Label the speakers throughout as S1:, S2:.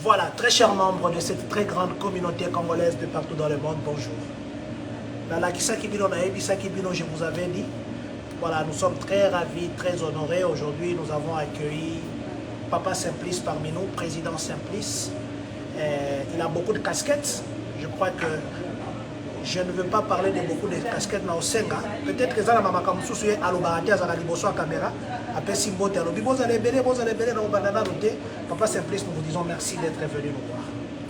S1: Voilà, très chers membres de cette très grande communauté congolaise de partout dans le monde, bonjour. Dans la Kisaki Bino, je vous avais dit, voilà, nous sommes très ravis, très honorés. Aujourd'hui, nous avons accueilli Papa Simplice parmi nous, président Simplice. Il a beaucoup de casquettes. Je crois que je ne veux pas parler de beaucoup de casquettes dans Osenga. Peut-être que ça, la maman comme sous à l'obarati, à la liboso à caméra, après Simbote, à l'obi, vous allez belé, dans le bandana noté. Papa Simplice, nous vous disons merci d'être venu nous voir.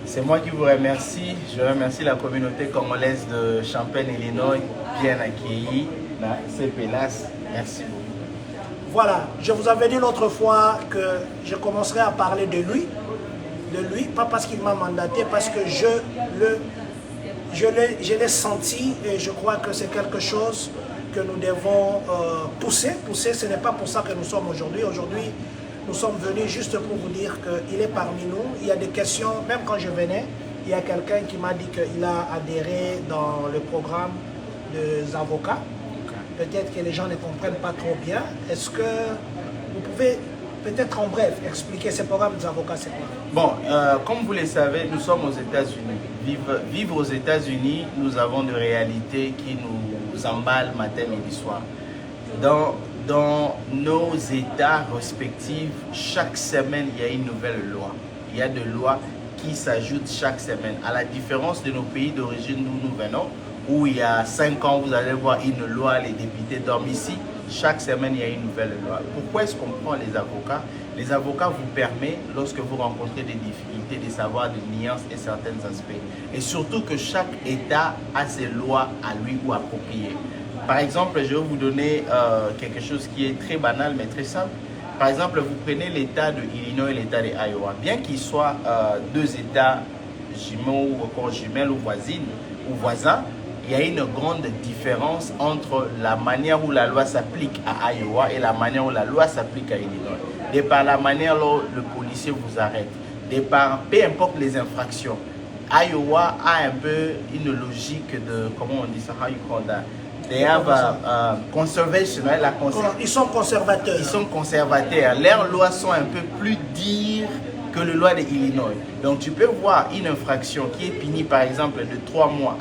S2: C'est moi qui vous remercie. Je remercie la communauté congolaise de Champaign, Illinois, bien accueillie. C'est Pélas. Merci beaucoup.
S1: Voilà, je vous avais dit l'autre fois que je commencerai à parler de lui, pas parce qu'il m'a mandaté, parce que je l'ai senti et je crois que c'est quelque chose que nous devons pousser. Ce n'est pas pour ça que nous sommes aujourd'hui. Aujourd'hui, nous sommes venus juste pour vous dire qu'il est parmi nous. Il y a des questions, même quand je venais, il y a quelqu'un qui m'a dit qu'il a adhéré dans le programme des avocats. Peut-être que les gens ne comprennent pas trop bien. Est-ce que vous pouvez peut-être en bref expliquer ce programme des avocats, c'est quoi?
S2: Bon, comme vous le savez, nous sommes aux États-Unis. Vivre aux États-Unis, nous avons des réalités qui nous emballent matin, midi, soir. Dans nos États respectifs, chaque semaine, il y a une nouvelle loi. Il y a des lois qui s'ajoutent chaque semaine. À la différence de nos pays d'origine d'où nous venons, où il y a 5 ans, vous allez voir une loi, les députés dorment ici. Chaque semaine, il y a une nouvelle loi. Pourquoi est-ce qu'on prend les avocats? Les avocats vous permettent, lorsque vous rencontrez des difficultés, de savoir des nuances et certains aspects. Et surtout que chaque État a ses lois à lui ou appropriées. Par exemple, je vais vous donner quelque chose qui est très banal, mais très simple. Par exemple, vous prenez l'État de Illinois et l'État de Iowa. Bien qu'ils soient deux États jumeaux ou encore jumelles ou voisins, il y a une grande différence entre la manière où la loi s'applique à Iowa et la manière où la loi s'applique à Illinois. De par la manière dont le policier vous arrête, de par peu importe les infractions. Iowa a un peu une logique de, comment on dit ça, how you call that? They have conservation,
S1: Ils sont conservateurs.
S2: Ils sont conservateurs. Leurs lois sont un peu plus dures que les lois de Illinois. Donc tu peux voir une infraction qui est punie par exemple de 3 mois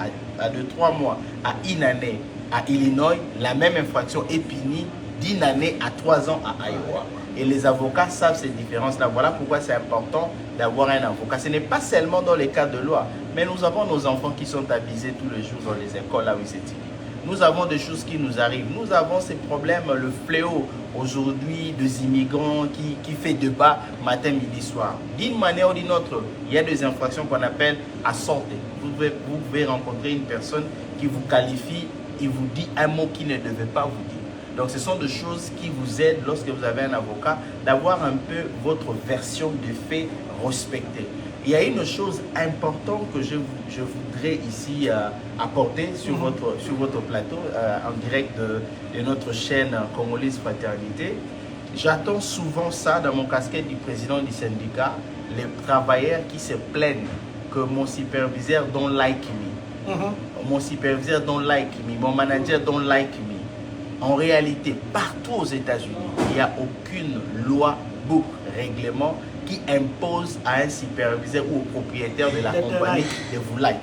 S2: à 1 année à Illinois. La même infraction est punie d'1 année à 3 ans à Iowa. Et les avocats savent ces différences-là. Voilà pourquoi c'est important d'avoir un avocat. Ce n'est pas seulement dans les cas de loi, mais nous avons nos enfants qui sont abusés tous les jours dans les écoles là où ils étudient. Nous avons des choses qui nous arrivent. Nous avons ces problèmes, le fléau aujourd'hui des immigrants qui fait débat matin, midi, soir. D'une manière ou d'une autre, il y a des infractions qu'on appelle assault. Vous pouvez rencontrer une personne qui vous qualifie, il vous dit un mot qu'il ne devait pas vous dire. Donc ce sont des choses qui vous aident lorsque vous avez un avocat d'avoir un peu votre version de faits respectée. Il y a une chose importante que je voudrais ici apporter sur votre plateau en direct de notre chaîne Congolaise Fraternité. J'attends souvent ça dans mon casquette du président du syndicat, les travailleurs qui se plaignent que mon superviseur don't like me. Mon superviseur don't like me, mon manager don't like me. En réalité, partout aux États-Unis, il n'y a aucune loi, book, règlement qui impose à un superviseur ou au propriétaire de la compagnie de vous like.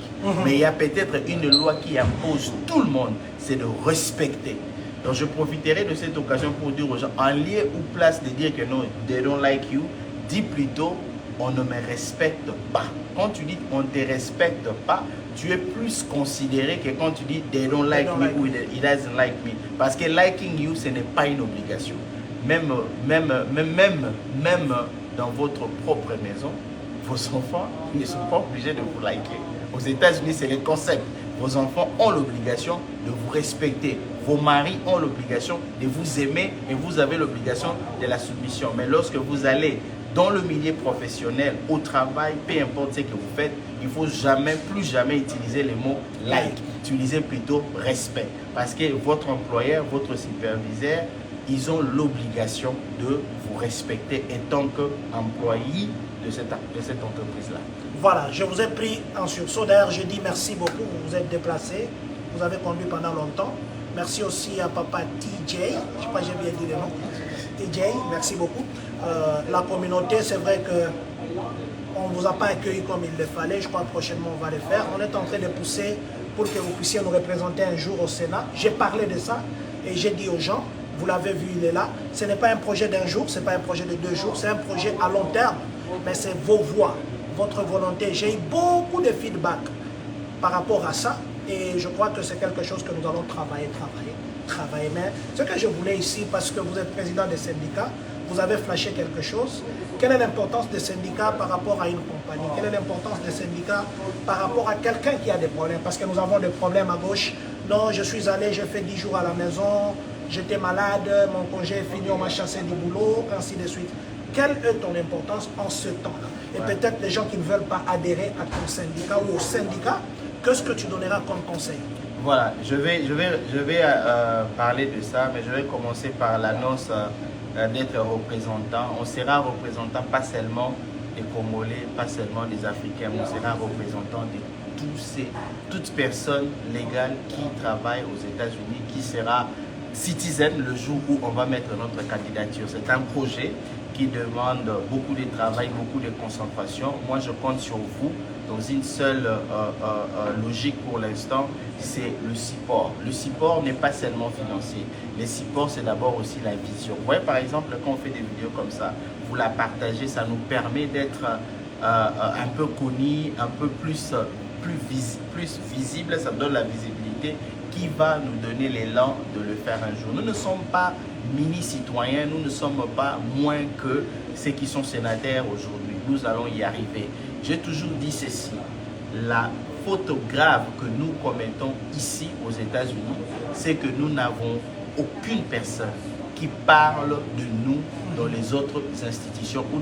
S2: Mais il y a peut-être une loi qui impose tout le monde, c'est de respecter. Donc je profiterai de cette occasion pour dire aux gens, en lieu ou place de dire que non, they don't like you, dis plutôt, on ne me respecte pas. Quand tu dis on ne te respecte pas, tu es plus considéré que quand tu dis they don't like me ou he doesn't like me. Parce que liking you, ce n'est pas une obligation. Même dans votre propre maison, vos enfants ne sont pas obligés de vous liker. Aux États-Unis, c'est le concept. Vos enfants ont l'obligation de vous respecter. Vos maris ont l'obligation de vous aimer et vous avez l'obligation de la soumission. Mais lorsque vous allez dans le milieu professionnel, au travail, peu importe ce que vous faites, il ne faut jamais, plus jamais utiliser le mot like. Utilisez plutôt respect. Parce que votre employeur, votre superviseur, ils ont l'obligation de vous respecter en tant qu'employé de cette entreprise-là.
S1: Voilà, je vous ai pris en sursaut. D'ailleurs, je dis merci beaucoup. Vous vous êtes déplacé. Vous avez conduit pendant longtemps. Merci aussi à papa TJ. Je ne sais pas si j'ai bien dit le nom. TJ, merci beaucoup. La communauté, c'est vrai que On ne vous a pas accueilli comme il le fallait. Je crois que prochainement, on va le faire. On est en train de pousser pour que vous puissiez nous représenter un jour au Sénat. J'ai parlé de ça et j'ai dit aux gens, vous l'avez vu, il est là. Ce n'est pas un projet d'un jour, ce n'est pas un projet de 2 jours, c'est un projet à long terme. Mais c'est vos voix, votre volonté. J'ai eu beaucoup de feedback par rapport à ça. Et je crois que c'est quelque chose que nous allons travailler. Mais ce que je voulais ici, parce que vous êtes président des syndicats, vous avez flashé quelque chose. Quelle est l'importance des syndicats par rapport à une compagnie? Quelle est l'importance des syndicats par rapport à quelqu'un qui a des problèmes? Parce que nous avons des problèmes à gauche. Non, je suis allé, j'ai fait 10 jours à la maison, j'étais malade, mon congé est fini, on m'a chassé du boulot, ainsi de suite. Quelle est ton importance en ce temps-là? Et peut-être les gens qui ne veulent pas adhérer à ton syndicat ou au syndicat, qu'est-ce que tu donneras comme conseil?
S2: Voilà, je vais parler de ça, mais je vais commencer par l'annonce d'être représentant. On sera représentant pas seulement des Congolais, pas seulement des Africains, on sera représentant de toutes personnes légales qui travaillent aux États-Unis, qui sera citizen le jour où on va mettre notre candidature. C'est un projet qui demande beaucoup de travail, beaucoup de concentration. Moi, je compte sur vous dans une seule logique pour l'instant, c'est le support. Le support n'est pas seulement financier. Le support, c'est d'abord aussi la vision. Vous voyez, par exemple, quand on fait des vidéos comme ça, vous la partagez, ça nous permet d'être un peu connus, un peu plus visible, ça donne la visibilité qui va nous donner l'élan de le faire un jour. Nous ne sommes pas mini-citoyens, nous ne sommes pas moins que ceux qui sont sénateurs aujourd'hui. Nous allons y arriver. J'ai toujours dit ceci, la faute grave que nous commettons ici aux États-Unis, c'est que nous n'avons aucune personne qui parle de nous dans les autres institutions ou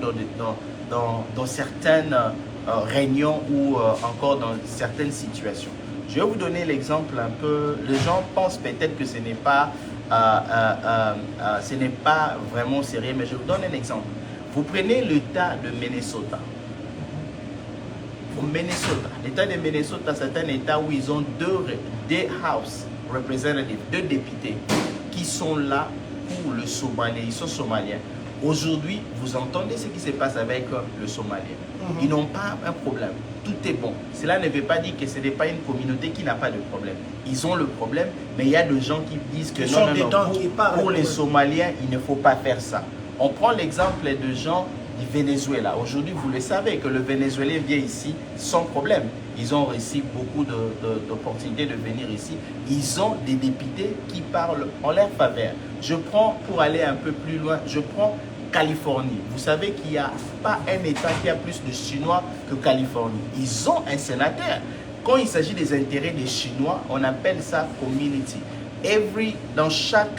S2: dans certaines réunions ou encore dans certaines situations. Je vais vous donner l'exemple un peu. Les gens pensent peut-être que ce n'est pas vraiment sérieux, mais je vous donne un exemple. Vous prenez l'État de Minnesota. Au Minnesota, l'État de Minnesota, c'est un État où ils ont deux House Representatives, 2 députés qui sont là pour le Somalien. Ils sont somaliens. Aujourd'hui, vous entendez ce qui se passe avec le Somalien. Ils n'ont pas un problème. Tout est bon. Cela ne veut pas dire que ce n'est pas une communauté qui n'a pas de problème. Ils ont le problème, mais il y a des gens qui disent que pour les Somaliens, il ne faut pas faire ça. On prend l'exemple de gens du Venezuela. Aujourd'hui, vous le savez que le Venezuelien vient ici sans problème. Ils ont reçu beaucoup d'opportunités de venir ici. Ils ont des députés qui parlent en leur faveur. Je prends, pour aller un peu plus loin, je prends Californie. Vous savez qu'il n'y a pas un État qui a plus de Chinois que Californie. Ils ont un sénateur. Quand il s'agit des intérêts des Chinois, on appelle ça community. Dans chaque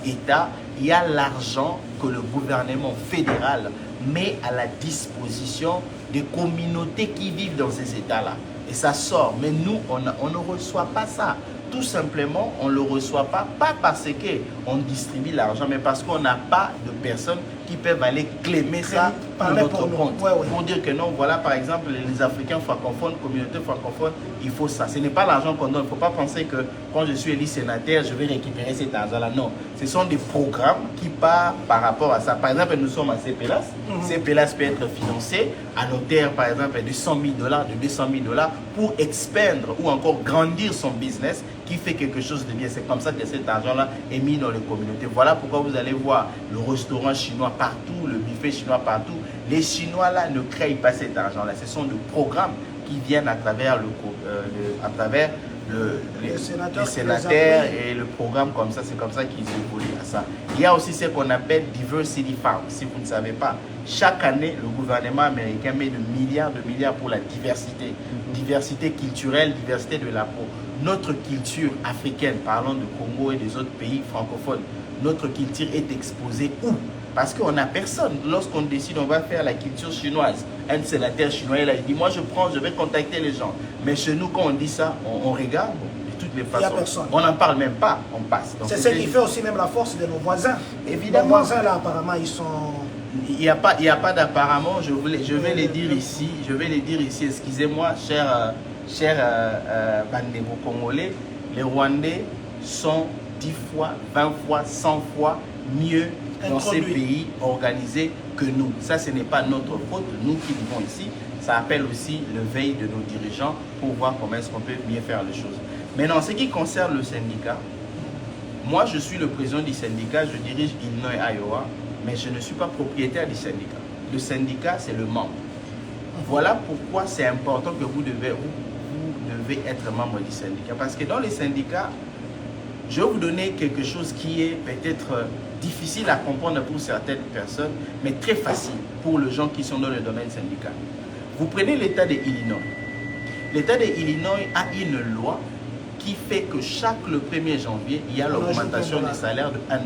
S2: État, il y a l'argent que le gouvernement fédéral met à la disposition des communautés qui vivent dans ces États-là. Et ça sort. Mais nous, on ne reçoit pas ça. Tout simplement, on ne le reçoit pas parce qu'on distribue l'argent, mais parce qu'on n'a pas de personnes qui peuvent aller clémer ça pour notre compte. Pour dire que non, voilà, par exemple, les Africains francophones, communautés francophones, il faut ça. Ce n'est pas l'argent qu'on donne. Il ne faut pas penser que quand je suis élu sénateur, je vais récupérer cet argent-là. Non, ce sont des programmes qui partent par rapport à ça. Par exemple, nous sommes à CPLAS. CPLAS peut être financé à l'auteur, par exemple, de 100 000 $, de 200 000 $ pour expandre ou encore grandir son business qui fait quelque chose de bien. C'est comme ça que cet argent-là est mis dans les communautés. Voilà pourquoi vous allez voir le restaurant chinois partout, le buffet chinois partout. Les Chinois là ne créent pas cet argent-là. Ce sont des programmes qui viennent à travers les sénateurs et le programme comme ça. C'est comme ça qu'ils évoluent à ça. Il y a aussi ce qu'on appelle Diversity Fund. Si vous ne savez pas, chaque année, le gouvernement américain met de milliards pour la diversité. Diversité culturelle, diversité de la peau. Notre culture africaine, parlons du Congo et des autres pays francophones, notre culture est exposée où? Parce qu'on n'a personne. Lorsqu'on décide, on va faire la culture chinoise. Un sénateur chinois, il dit, moi je vais contacter les gens. Mais chez nous, quand on dit ça, on regarde de toutes les façons. On n'en parle même pas, on passe.
S1: C'est ce qui fait aussi même la force de nos voisins.
S2: Évidemment.
S1: Nos voisins là, apparemment, ils sont...
S2: Il n'y a pas d'apparemment, je vais les dire ici, excusez-moi, chers Bandebo congolais, les Rwandais sont 10 fois, 20 fois, 100 fois mieux dans ces pays organisés que nous. Ça, ce n'est pas notre faute, nous qui vivons ici. Ça appelle aussi le veille de nos dirigeants pour voir comment est-ce qu'on peut bien faire les choses. Maintenant, en ce qui concerne le syndicat, moi, je suis le président du syndicat, je dirige Illinois, Iowa, mais je ne suis pas propriétaire du syndicat. Le syndicat, c'est le membre. Voilà pourquoi c'est important que vous devez être membre du syndicat. Parce que dans les syndicats, je vais vous donner quelque chose qui est peut-être difficile à comprendre pour certaines personnes, mais très facile pour les gens qui sont dans le domaine syndical. Vous prenez l'État de Illinois. L'État de Illinois a une loi qui fait que le 1er janvier, il y a l'augmentation des salaires de $1.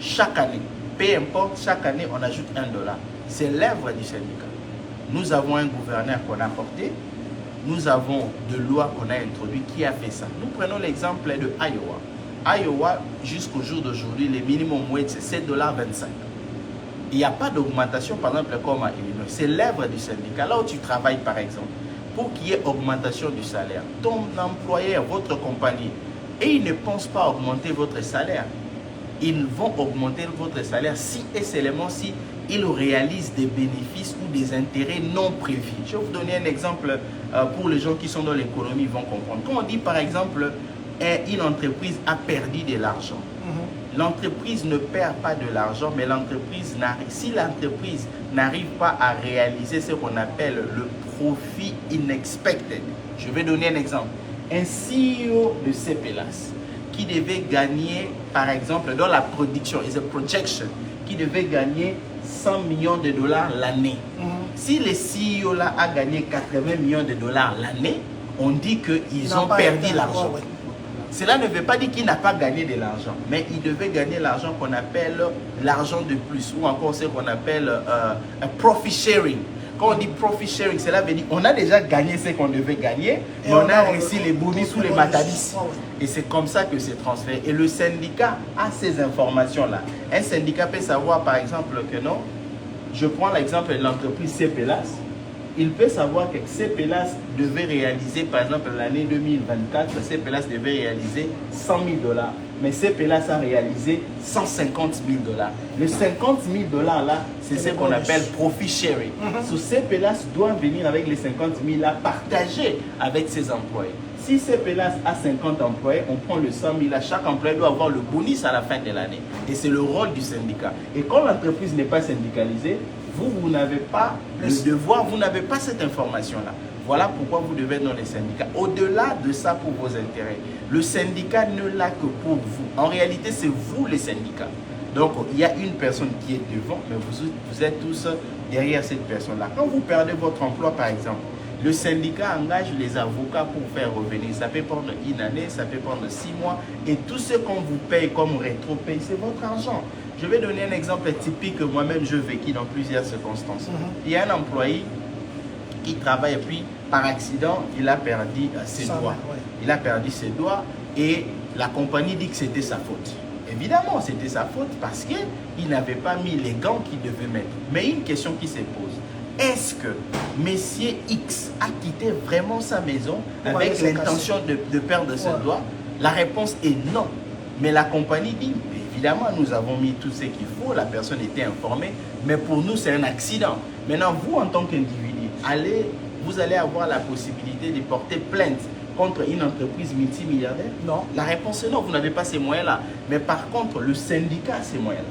S2: Chaque année, peu importe, chaque année, on ajoute $1. C'est l'œuvre du syndicat. Nous avons un gouverneur qu'on a porté. Nous avons de lois qu'on a introduites qui a fait ça. Nous prenons l'exemple de Iowa. Iowa, jusqu'au jour d'aujourd'hui, le minimum wage, c'est $7,25. Il n'y a pas d'augmentation, par exemple, comme à Illinois. C'est l'œuvre du syndicat. Là où tu travailles, par exemple, pour qu'il y ait augmentation du salaire, ton employeur, votre compagnie, et ils ne pensent pas augmenter votre salaire. Ils vont augmenter votre salaire si et seulement si ils réalisent des bénéfices ou des intérêts non prévus. Je vais vous donner un exemple pour les gens qui sont dans l'économie, vont comprendre. Quand on dit par exemple, une entreprise a perdu de l'argent, l'entreprise ne perd pas de l'argent, mais l'entreprise si l'entreprise n'arrive pas à réaliser ce qu'on appelle le profit unexpected. Je vais donner un exemple. Un CEO de CPLAS qui devait gagner, par exemple, dans la production, is a projection, qui devait gagner $100 millions l'année. Si le CEO là a gagné $80 millions l'année, on dit qu'ils ont perdu l'argent. Cela ne veut pas dire qu'il n'a pas gagné de l'argent, mais il devait gagner l'argent qu'on appelle l'argent de plus, ou encore ce qu'on appelle un profit sharing. Quand on dit profit sharing, cela veut dire qu'on a déjà gagné ce qu'on devait gagner, mais on a reçu les bonus ou les matadis. Et c'est comme ça que c'est transféré. Et le syndicat a ces informations-là. Un syndicat peut savoir, par exemple, que non, je prends l'exemple de l'entreprise CPLAS. Il peut savoir que CPLAS devait réaliser, par exemple, l'année 2024, CPLAS devait réaliser $100 000. Mais CPLAS a réalisé $150 000. Le $50 000 là, c'est ce qu'on appelle profit sharing. So, CPLAS doit venir avec les $50 000 là, partager avec ses employés. Si CPLAS a 50 employés, on prend le 100 000 là, chaque employé doit avoir le bonus à la fin de l'année. Et c'est le rôle du syndicat. Et quand l'entreprise n'est pas syndicalisée, vous n'avez pas le devoir, vous n'avez pas cette information-là. Voilà pourquoi vous devez être dans les syndicats. Au-delà de ça, pour vos intérêts, le syndicat ne l'a que pour vous. En réalité, c'est vous les syndicats. Donc, il y a une personne qui est devant, mais vous êtes tous derrière cette personne-là. Quand vous perdez votre emploi, par exemple, le syndicat engage les avocats pour faire revenir. Ça peut prendre une année, ça peut prendre 6 mois. Et tout ce qu'on vous paye comme rétro-paye, c'est votre argent. Je vais donner un exemple typique que moi-même je vécu dans plusieurs circonstances. Il y a un employé qui travaille et puis par accident, il a perdu ses doigts. Il a perdu ses doigts et la compagnie dit que c'était sa faute. Évidemment, c'était sa faute parce qu'il n'avait pas mis les gants qu'il devait mettre. Mais une question qui se pose. Est-ce que Monsieur X a quitté vraiment sa maison avec l'intention de perdre ses doigts? La réponse est non. Mais la compagnie dit, évidemment, nous avons mis tout ce qu'il faut, la personne était informée, mais pour nous, c'est un accident. Maintenant, vous, en tant qu'individu, vous allez avoir la possibilité de porter plainte contre une entreprise multimilliardaire? Non. La réponse est non, vous n'avez pas ces moyens-là. Mais par contre, le syndicat a ces moyens-là.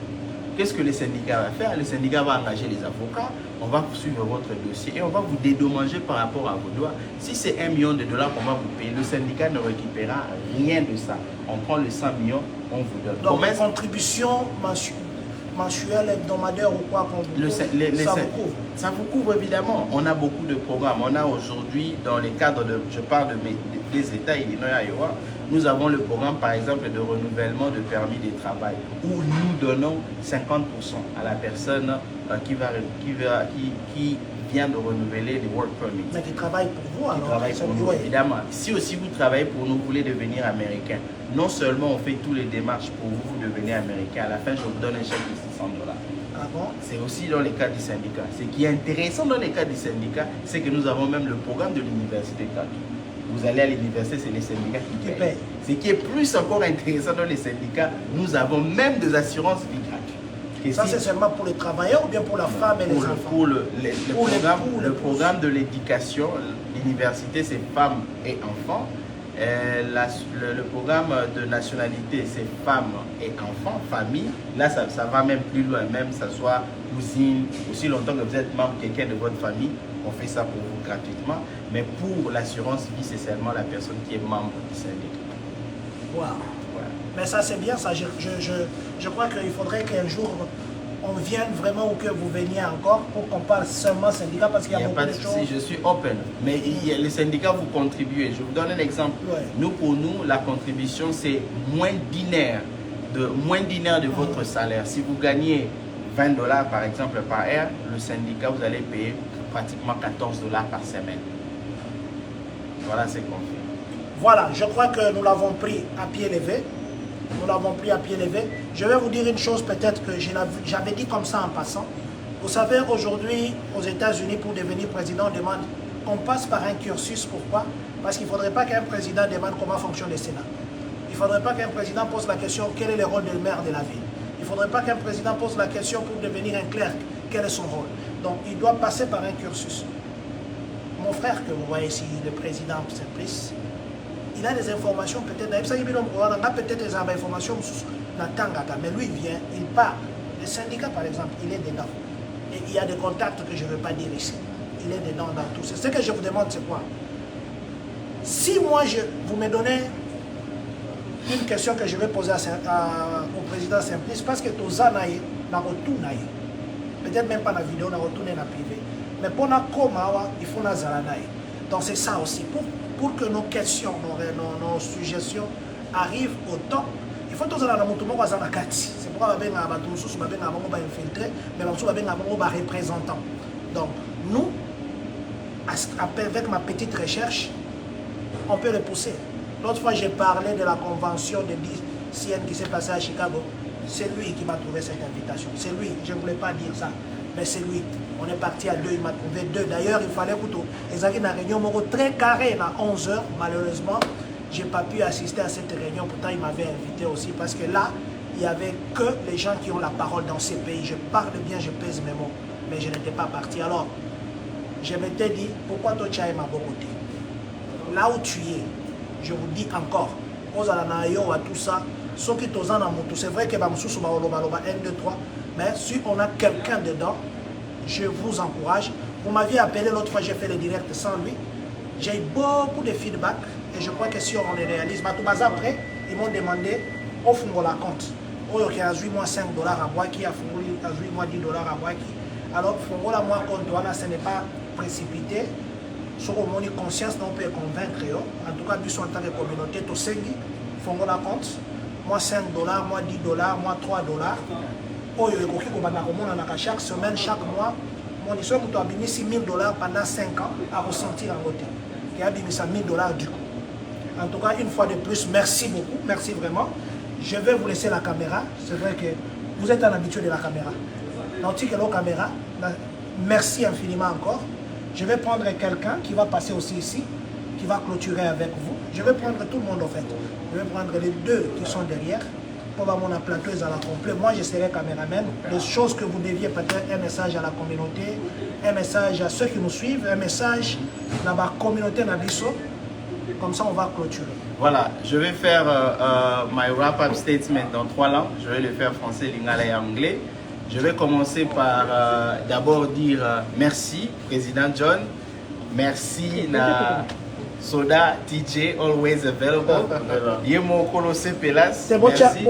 S2: Qu'est-ce que le syndicat va faire? Le syndicat va engager les avocats, on va suivre votre dossier et on va vous dédommager par rapport à vos droits. Si c'est $1 million qu'on va vous payer, le syndicat ne récupérera rien de ça. On prend les 100 millions, on vous donne.
S1: Donc, une contribution mensuelle, hebdomadaire ou quoi qu'on vous
S2: ça vous couvre? Ça vous couvre évidemment. On a beaucoup de programmes. On a aujourd'hui, dans les cadres de, je parle des États Illinois et Iowa, nous avons le programme par exemple de renouvellement de permis de travail où nous donnons 50% à la personne qui vient de renouveler les work permits.
S1: Mais qui travaille pour vous alors?
S2: Qui travaille pour nous, évidemment. Si aussi vous travaillez pour nous, vous voulez devenir américain, non seulement on fait toutes les démarches pour vous, vous devenez américain, à la fin je vous donne un chèque de $600.
S1: Ah bon?
S2: C'est aussi dans les cas du syndicat. Ce qui est intéressant dans les cas du syndicat, c'est que nous avons même le programme de l'université gratuit. Vous allez à l'université, c'est les syndicats qui payent. Ce qui est plus encore intéressant dans les syndicats, nous avons même des assurances vie gratuites.
S1: Ça, c'est seulement pour les travailleurs ou bien pour la femme et les enfants?
S2: Pour le programme de l'éducation, l'université, c'est femmes et enfants. Le programme de nationalité, c'est femmes et enfants, famille. Là, ça va même plus loin, même ça soit cousine, aussi longtemps que vous êtes membre de quelqu'un de votre famille, on fait ça pour vous gratuitement. Mais pour l'assurance vie, c'est seulement la personne qui est membre du syndicat.
S1: Wow. Ouais. Mais ça, c'est bien, ça. Je crois qu'il faudrait qu'un jour, on vienne vraiment ou que vous veniez encore pour qu'on parle seulement syndicat parce qu'il y a beaucoup de choses.
S2: Si je suis open, mais les syndicats vous contribuez. Je vous donne un exemple. Ouais. Pour nous, la contribution, c'est moins dinaire de votre salaire. Si vous gagnez $20 par exemple par heure, le syndicat, vous allez payer pratiquement $14 par semaine. Voilà ce qu'on fait.
S1: Voilà, je crois que nous l'avons pris à pied levé. Nous l'avons pris à pied levé. Je vais vous dire une chose peut-être que j'avais dit comme ça en passant. Vous savez, aujourd'hui, aux États-Unis, pour devenir président, on demande qu'on passe par un cursus. Pourquoi? Parce qu'il ne faudrait pas qu'un président demande comment fonctionne le Sénat. Il ne faudrait pas qu'un président pose la question quel est le rôle du maire de la ville. Il ne faudrait pas qu'un président pose la question pour devenir un clerc, quel est son rôle. Donc, il doit passer par un cursus. Mon frère, que vous voyez ici, le président Simplice, il a des informations peut-être, peut-être des informations, mais lui il vient, il part. Le syndicat par exemple, il est dedans. Et il y a des contacts que je ne veux pas dire ici. Il est dedans dans tout ça. Ce que je vous demande, c'est quoi? Si moi, vous me donnez une question que je vais poser au président Simplice, parce que tout ça, peut-être même pas dans la vidéo, on a retourné dans la privé. Mais pour la coma, il faut la zalanaï. Donc c'est ça aussi. Pour que nos questions, nos suggestions arrivent au temps, il faut tous aller dans le monde. C'est pourquoi on va infiltrer, mais on va représentant. Donc nous, avec ma petite recherche, on peut le pousser. L'autre fois, j'ai parlé de la convention de DCN qui s'est passée à Chicago. C'est lui qui m'a trouvé cette invitation. C'est lui, je ne voulais pas dire ça, mais c'est lui. On est parti à deux, il m'a trouvé deux. D'ailleurs, il fallait plutôt. Ils avaient une réunion très carrée à 11 h. Malheureusement, je n'ai pas pu assister à cette réunion. Pourtant, il m'avait invité aussi parce que là, il n'y avait que les gens qui ont la parole dans ces pays. Je parle bien, je pèse mes mots, mais je n'étais pas parti. Alors, je m'étais dit, pourquoi toi tu as ma beauté? Là où tu es, je vous dis encore, aux Alanayo, à tout ça, ceux qui sont en moto, c'est vrai que je suis 1, 2, 3, mais si on a quelqu'un dedans, je vous encourage. Vous m'aviez appelé l'autre fois, j'ai fait le direct sans lui. J'ai eu beaucoup de feedback et je crois que si on les réalise, après, ils m'ont demandé, offre-moi la compte. Qui a joué moi $5 à moi, qui a joué moi $10 à moi. Alors, pour moi, compte, ce n'est pas précipité. Si on a conscience, on peut convaincre. En tout cas, en tant que communauté, tout ça, faut la compte. Moi $5, moi $10, moi $3. Chaque semaine, chaque mois, mon histoire a mis $1 000 pendant 5 ans à ressentir en côté. Qui a mis $1 000 du coup. En tout cas, une fois de plus, merci beaucoup, merci vraiment. Je vais vous laisser la caméra. C'est vrai que vous êtes un habitué de la caméra. Caméra, merci infiniment encore. Je vais prendre quelqu'un qui va passer aussi ici, qui va clôturer avec vous. Je vais prendre tout le monde en fait. Je vais prendre les deux qui sont derrière. Pour mon plateau à la complet. Moi, je serai caméraman. Les choses que vous deviez peut-être, un message à la communauté, un message à ceux qui nous suivent, un message dans la communauté Nabiso. Comme ça, on va clôturer.
S2: Voilà, je vais faire my wrap-up statement dans 3 langues. Je vais le faire français, lingala et anglais. Je vais commencer par d'abord dire merci, Président John. Merci na Soda TJ, always available. Yemo Kolose Pelas. Merci.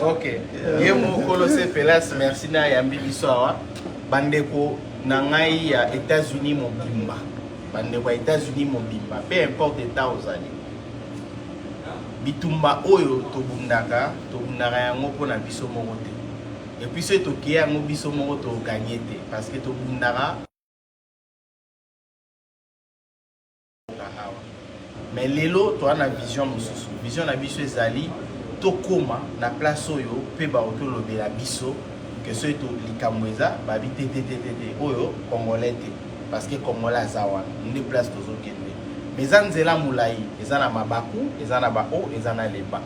S2: Ok. Yemo Kolose Pelas, merci na Yambi Bisoawa. Bandeko Nangai ya États-Unis Mobimba. Bandeko États-Unis Mobimba. Peu importe état aux années. Bitumba oyo tobundaka yango pona biso moko te. Et puis ce toki yango biso moko to gagner te parce que tobundaka. Mais lelo to ana vision mususu. Vision na biso ezali tokoma na place oyo pe ba otolobela biso que ce to likamweza ba bitete oyo congolais te parce que congolais zawa ni place tozokende. Mais nzela mulai ezana mabaku ezana ba o ezana leba.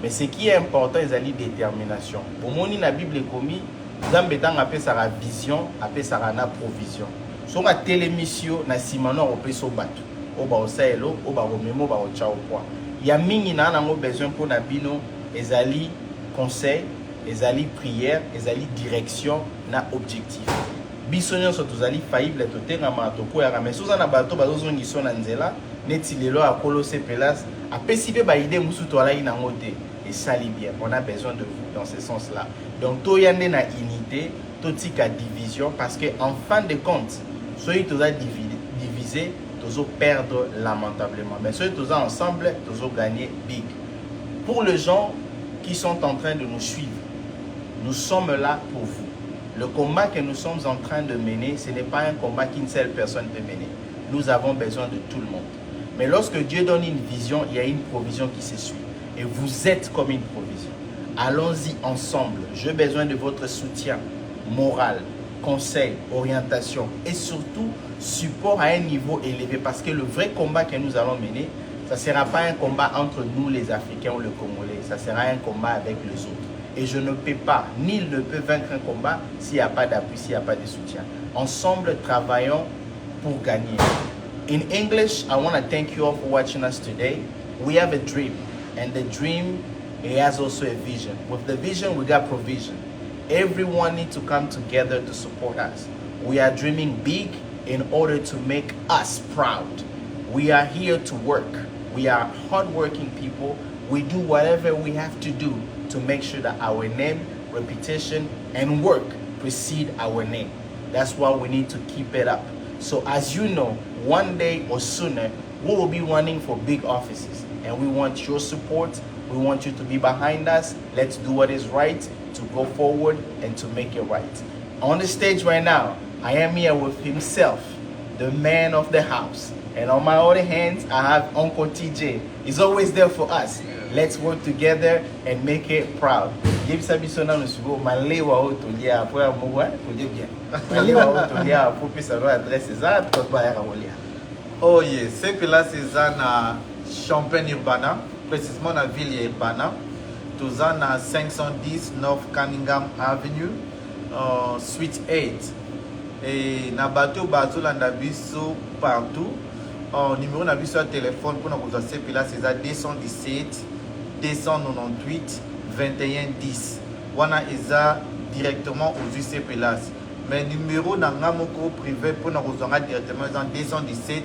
S2: Mais ce qui est important, c'est la détermination. Pour moi, la Bible est commise, Nzambe tang appelle ça la vision, appelle ça la provision. Sur la télémission, na simano on peut so battu. O ba osaelo, o ba romemo ba ochao kwa. Ya mingi na nango besoin pour na bino ezali conseil, ezali prière, ezali direction na objectif. Biso nyonso tozali faillible totenga mato ko ya mais soza na bato bazozongi so na nzela neti lelo akolo sepelas apesi pe ba idée musu to ala ina ngote et sali bien. On a besoin de vous dans ce sens-là. Donc to yande na unité, to tika division parce que en fin de compte, soyez tous divisé, tous perdre lamentablement. Mais soyez tous ensemble, tous gagner big. Pour les gens qui sont en train de nous suivre, nous sommes là pour vous. Le combat que nous sommes en train de mener, ce n'est pas un combat qu'une seule personne peut mener. Nous avons besoin de tout le monde. Mais lorsque Dieu donne une vision, il y a une provision qui se suit. Et vous êtes comme une provision. Allons-y ensemble. J'ai besoin de votre soutien moral, conseil, orientation et surtout support à un niveau élevé. Parce que le vrai combat que nous allons mener, ça ne sera pas un combat entre nous les Africains ou les Congolais. Ça sera un combat avec les autres. Et je ne peux pas, nul ne peut vaincre un combat s'il n'y a pas d'appui, s'il n'y a pas de soutien. Ensemble, travaillons pour gagner. In English, I want to thank you all for watching us today. We have a dream. And the dream, it has also a vision. With the vision, we got provision. Everyone needs to come together to support us. We are dreaming big in order to make us proud. We are here to work. We are hardworking people. We do whatever we have to do to make sure that our name, reputation, and work precede our name. That's why we need to keep it up. So as you know, one day or sooner, we will be running for big offices. And we want your support. We want you to be behind us. Let's do what is right to go forward and to make it right. On the stage right now, I am here with himself, the man of the house. And on my other hands, I have Uncle TJ. He's always there for us. Let's work together and make it proud.
S3: Oh yeah, c'est que là c'est na Champagne Urbana, précisément la ville Urbana. Tous na 510 North Cunningham Avenue, Suite 8. Et na bateau landa biso partout. Numéro na biso téléphone pour nous appeler là c'est 217 298 21 10. Wana eza directement aux UC Pelas. Mais numéro na ngamoko privé pour nous directement 217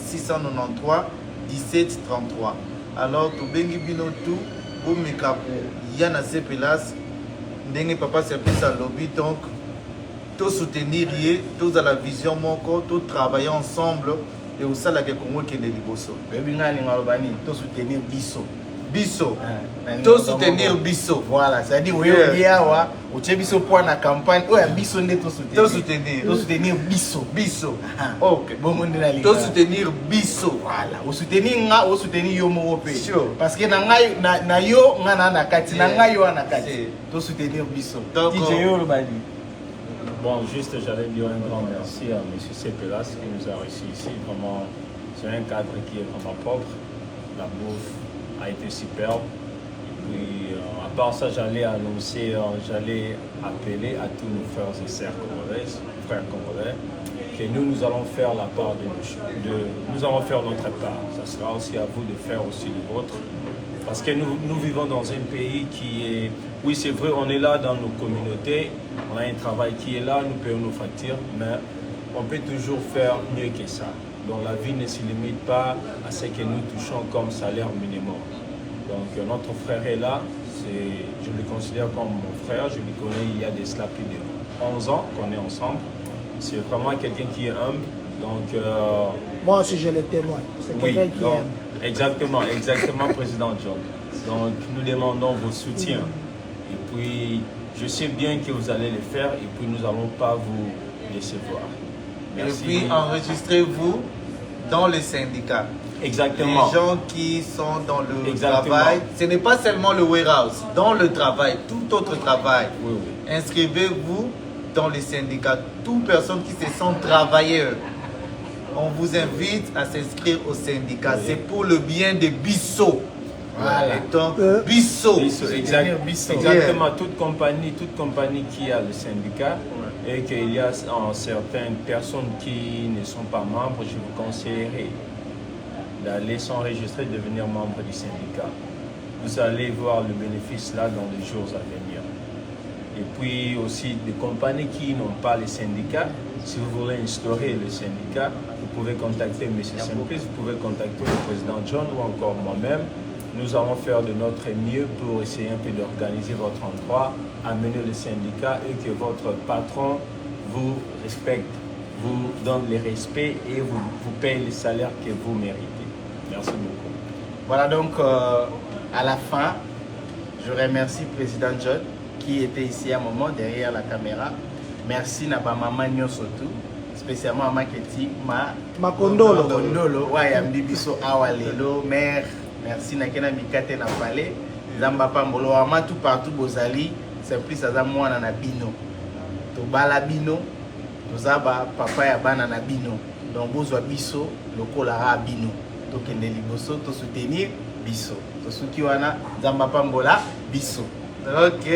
S3: 693 17 33. Alors to bengi bino tout pour mekapo yana Pelas ndenge papa service à lobby donc tout soutenir tous à la vision moko tout travailler ensemble et au sala ke Congo ke de liboso
S2: bebi ngani ngalobani tout soutenir biso
S3: tout soutenir biso
S2: voilà ça dit oui yawa uche biso pour na campagne oya biso nde tout soutenir biso
S3: OK
S2: bon monde na
S3: tout soutenir biso
S2: voilà au soutenir yo mo pe
S3: sure
S2: parce que na ngai na yo ngana na kati na ngai yo na kati tout soutenir biso DJ yo lobani.
S4: Bon, juste, j'allais dire un grand merci à M. Sepelas qui nous a reçus ici. Vraiment, c'est un cadre qui est vraiment propre. La bouffe a été superbe. Et puis, à part ça, j'allais annoncer, j'allais appeler à tous nos frères et sœurs congolais, que nous allons faire la part nous allons faire notre part. Ça sera aussi à vous de faire aussi le vôtre. Parce que nous vivons dans un pays qui est... Oui, c'est vrai, on est là dans nos communautés, on a un travail qui est là, nous payons nos factures, mais on peut toujours faire mieux que ça. Donc la vie ne se limite pas à ce que nous touchons comme salaire minimum. Donc notre frère est là, je le considère comme mon frère, je le connais il y a de cela plus de 11 ans qu'on est ensemble. C'est vraiment quelqu'un qui est humble. Donc,
S1: moi aussi je le témoigne, c'est quelqu'un qui aime.
S4: Exactement, Président John. Donc nous demandons vos soutiens. Et puis, je sais bien que vous allez le faire et puis nous n'allons pas vous décevoir. Merci.
S3: Et puis, enregistrez-vous dans le syndicat.
S4: Exactement.
S3: Les gens qui sont dans le travail, ce n'est pas seulement le warehouse, dans le travail, tout autre travail.
S4: Oui.
S3: Inscrivez-vous dans le syndicat. Toute personne qui se sent travailleur, on vous invite à s'inscrire au syndicat. Oui. C'est pour le bien de Bisso.
S2: Voilà.
S3: Et donc, Bisso.
S4: Exactement, toute compagnie qui a le syndicat et qu'il y a certaines personnes qui ne sont pas membres, je vous conseillerais d'aller s'enregistrer, devenir membre du syndicat. Vous allez voir le bénéfice là dans les jours à venir. Et puis aussi des compagnies qui n'ont pas les syndicats, si vous voulez instaurer le syndicat, vous pouvez contacter M. Simplice, vous pouvez contacter le président John ou encore moi-même. Nous allons faire de notre mieux pour essayer un peu d'organiser votre endroit, amener le syndicat et que votre patron vous respecte, vous donne les respects et vous paye les salaires que vous méritez. Merci beaucoup.
S2: Voilà donc à la fin, je remercie le président John qui était ici à un moment derrière la caméra. Merci à maman Nyosotu, spécialement à Maketi, Makondolo, ouais, Ambibiso Awalelo, mère. Merci Nakena Mikate na Palais, Zamba Pambolo, Ama tout partout Bozali, c'est plus à Zamouana na Bino. Tobala Bino, Tozaba Papa ya Bana na Bino. Donc Bozwa Biso, Lokolara Bino. Tokende liboso, to soutenir Biso. To Sukiwana, Zamba Pambola, Biso.
S3: Ok.